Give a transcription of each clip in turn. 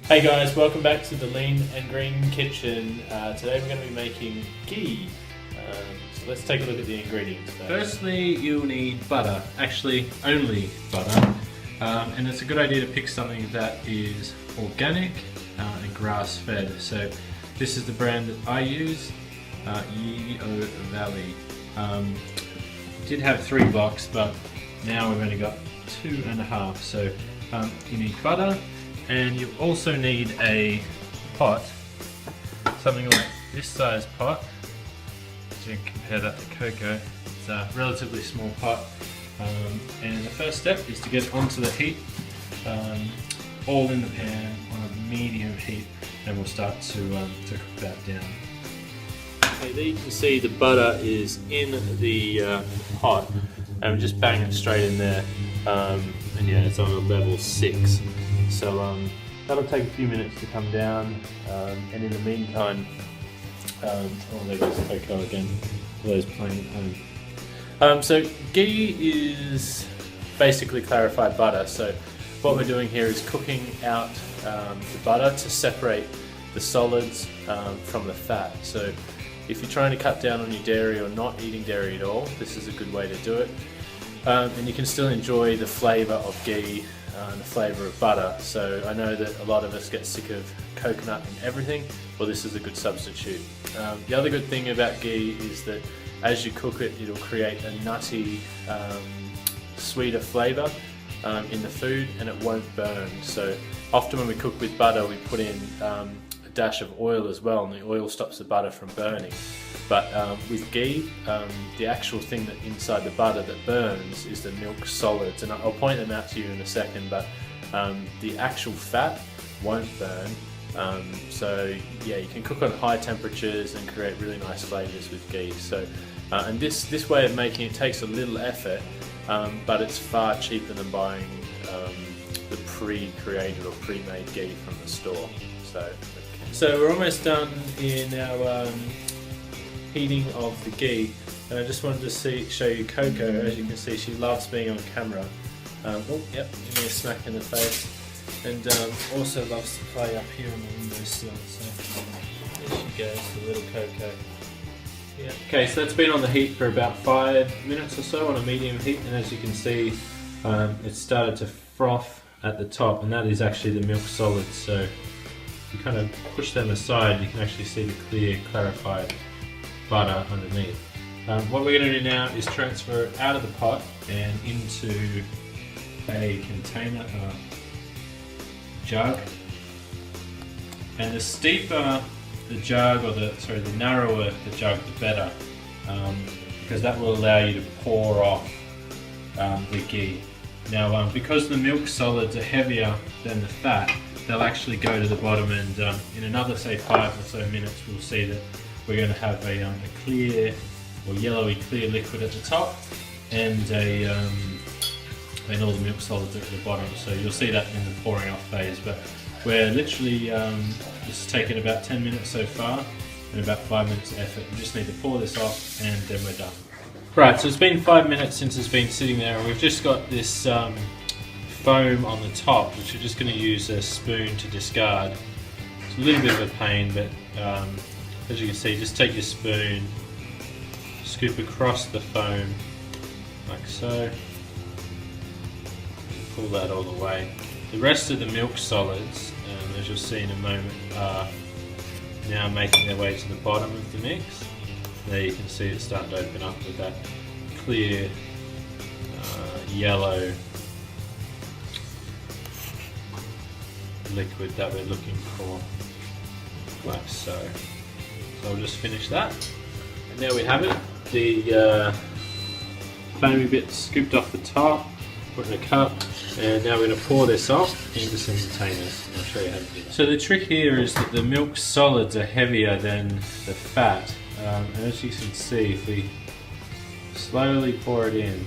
Hey guys, welcome back to the Lean and Green Kitchen. Today we're going to be making ghee. So let's take a look at the ingredients first. Firstly, you'll need butter, actually only butter, and it's a good idea to pick something that is organic and grass-fed. So this is the brand that I use, Ghee Valley. Did have 3 blocks, but now we've only got 2.5. So you need butter. And you also need a pot, something like this size pot. So you can compare that to cocoa. It's a relatively small pot. And the first step is to get it onto the heat, all in the pan on a medium heat, and we'll start to cook that down. Okay, there you can see the butter is in the pot, and just bang it straight in there. And yeah, it's on a level 6. So that'll take a few minutes to come down, and in the meantime, oh, there goes cocoa again, for those playing at home. So ghee is basically clarified butter. So what we're doing here is cooking out the butter to separate the solids from the fat. So if you're trying to cut down on your dairy or not eating dairy at all, this is a good way to do it. And you can still enjoy the flavour of ghee and the flavour of butter. So I know that a lot of us get sick of coconut and everything. Well, this is a good substitute. The other good thing about ghee is that as you cook it, it'll create a nutty, sweeter flavour in the food, and it won't burn. So often when we cook with butter, we put in a dash of oil as well, and the oil stops the butter from burning. But with ghee, the actual thing that inside the butter that burns is the milk solids, and I'll point them out to you in a second, but the actual fat won't burn. So yeah, you can cook on high temperatures and create really nice flavours with ghee. So and this way of making it takes a little effort, but it's far cheaper than buying the pre-created or pre-made ghee from the store. So we're almost done in our heating of the ghee, and I just wanted to show you Coco. As you can see, she loves being on camera. Oh, yep, give me a smack in the face. And also loves to play up here on the windowsill. So there she goes, the little Coco. Yeah. Okay, so that's been on the heat for about 5 minutes or so on a medium heat, and as you can see, it's started to froth at the top, and that is actually the milk solids. So if you kind of push them aside, you can actually see the clear, clarified butter underneath. What we're going to do now is transfer it out of the pot and into a container, jug. And the steeper the jug, or the narrower the jug, the better, because that will allow you to pour off the ghee. Now, because the milk solids are heavier than the fat, they'll actually go to the bottom, and in another, say, 5 or so minutes, we'll see that we're going to have a clear or yellowy clear liquid at the top, and all the milk solids are at the bottom. So you'll see that in the pouring off phase. But we're literally this has taken about 10 minutes so far, and about 5 minutes of effort. We just need to pour this off, and then we're done. Right, so it's been 5 minutes since it's been sitting there, and we've just got this foam on the top, which we're just going to use a spoon to discard. It's a little bit of a pain, but as you can see, just take your spoon, scoop across the foam like so, pull that all the way. The rest of the milk solids, as you'll see in a moment, are now making their way to the bottom of the mix. There you can see it's starting to open up with that clear yellow liquid that we're looking for, like so. So I'll just finish that, and there we have it. The foamy bit scooped off the top, put in a cup, and now we're going to pour this off into some containers. I'll show you how to do that. So the trick here is that the milk solids are heavier than the fat, and as you can see, if we slowly pour it in,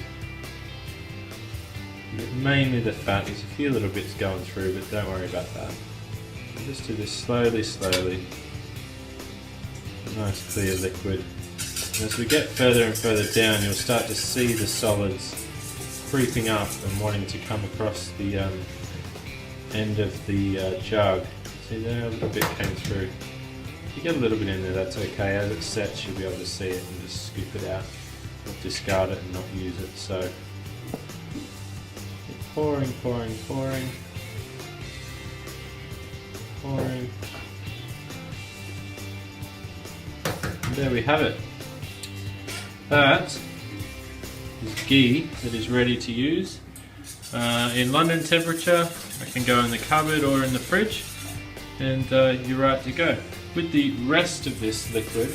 mainly the fat, there's a few little bits going through, but don't worry about that. Just do this slowly, slowly. A nice clear liquid. And as we get further and further down, you'll start to see the solids creeping up and wanting to come across the end of the jug. See there, a little bit came through. If you get a little bit in there, that's okay. As it sets, you'll be able to see it and just scoop it out, or discard it and not use it. So keep pouring, pouring, pouring, pouring. And there we have it. That is ghee that is ready to use. In London temperature, it can go in the cupboard or in the fridge, and you're right to go. With the rest of this liquid,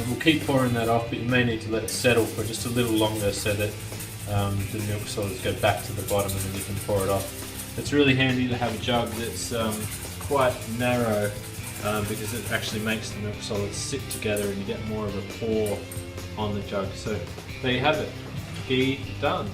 we'll keep pouring that off, but you may need to let it settle for just a little longer so that the milk solids go back to the bottom, and then you can pour it off. It's really handy to have a jug that's quite narrow, because it actually makes the milk solids sit together and you get more of a pour on the jug. So there you have it, ghee done.